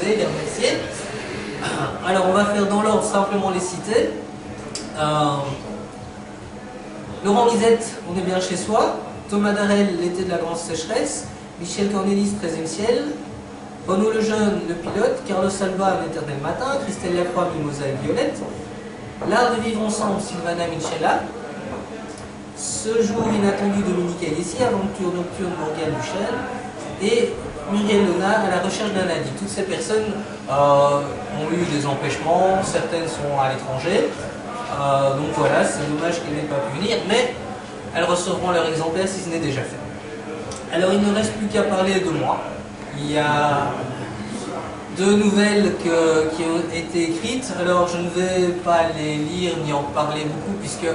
poser, les remercier. Alors on va faire dans l'ordre simplement les citer. Laurent Lisette, On est bien chez soi. Thomas Darel, L'été de la grande sécheresse. Michel Cornelis, 13e ciel. Renaud Lejeune, Le pilote. Carlos Alba, Un éternel matin. Christelle Lacroix, Mimosa et Violette. L'art de vivre ensemble, Sylvana Michela. Ce jour inattendu, Dominique Aguessi. Aventure nocturne, Morgane Duchel. Et Muriel Lona, À la recherche d'un lundi. Toutes ces personnes ont eu des empêchements, certaines sont à l'étranger. Donc voilà, c'est dommage qu'elles n'aient pas pu venir, mais elles recevront leur exemplaire si ce n'est déjà fait. Alors il ne reste plus qu'à parler de moi. Il y a 2 nouvelles qui ont été écrites. Alors je ne vais pas les lire ni en parler beaucoup puisque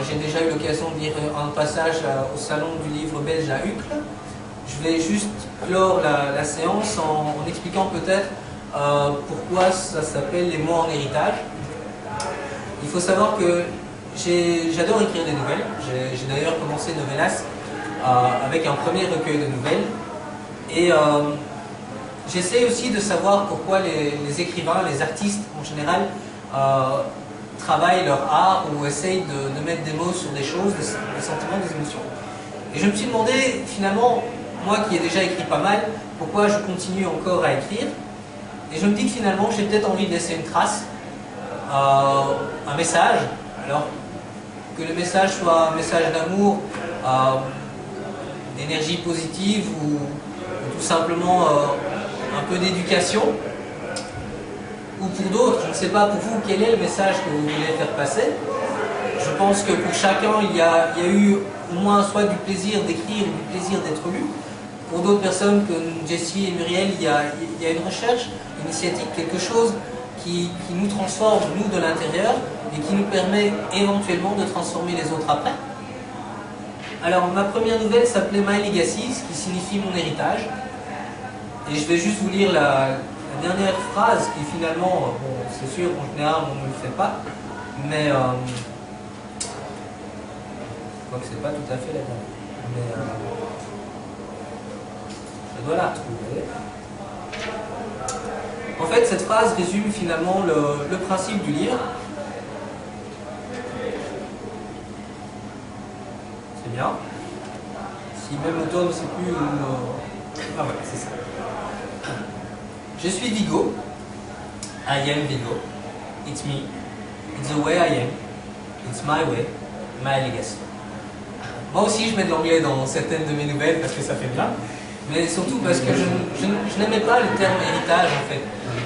j'ai déjà eu l'occasion de lire un passage au salon du livre belge à Uccle. Je vais juste clore la séance en expliquant peut-être pourquoi ça s'appelle Les mots en héritage. Il faut savoir que j'adore écrire des nouvelles. J'ai d'ailleurs commencé Novelas avec un premier recueil de nouvelles. Et j'essaie aussi de savoir pourquoi les écrivains, les artistes en général, travaillent leur art ou essayent de mettre des mots sur des choses, des sentiments, des émotions. Et je me suis demandé, finalement, moi qui ai déjà écrit pas mal, pourquoi je continue encore à écrire. Et je me dis que finalement, j'ai peut-être envie de laisser une trace, un message. Alors, que le message soit un message d'amour, d'énergie positive ou tout simplement un peu d'éducation. Ou pour d'autres, je ne sais pas pour vous, quel est le message que vous voulez faire passer. Je pense que pour chacun, il y a eu au moins soit du plaisir d'écrire ou du plaisir d'être lu. Pour d'autres personnes comme Jessie et Muriel, il y a une recherche initiatique, quelque chose qui nous transforme, nous, de l'intérieur, et qui nous permet éventuellement de transformer les autres après. Alors, ma première nouvelle s'appelait My Legacies, qui signifie mon héritage. Et je vais juste vous lire la dernière phrase, qui finalement, bon, c'est sûr, en général, on ne le fait pas, mais je crois que c'est pas tout à fait la dernière. Mais je dois la retrouver. En fait, cette phrase résume finalement le principe du livre. C'est bien. Si même l'auteur ne sait plus... Ah ouais, c'est ça. Je suis Vigo. I am Vigo. It's me. It's the way I am. It's my way. My legacy. Moi aussi, je mets de l'anglais dans certaines de mes nouvelles parce que ça fait bien. Mais surtout parce que je n'aimais pas le terme héritage en fait.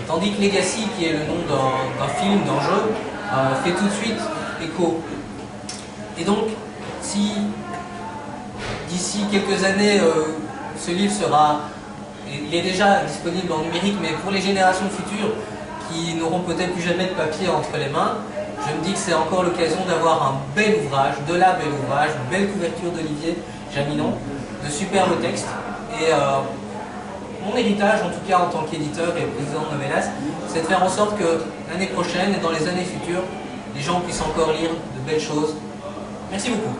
Tandis que Legacy, qui est le nom d'un film, d'un jeu, fait tout de suite écho. Et donc, si d'ici quelques années, ce livre sera... Il est déjà disponible en numérique, mais pour les générations futures qui n'auront peut-être plus jamais de papier entre les mains, je me dis que c'est encore l'occasion d'avoir un bel ouvrage, de la belle ouvrage, une belle couverture d'Olivier Jaminon, de superbes textes. Et mon héritage, en tout cas en tant qu'éditeur et président de Novelas, c'est de faire en sorte que l'année prochaine et dans les années futures, les gens puissent encore lire de belles choses. Merci beaucoup.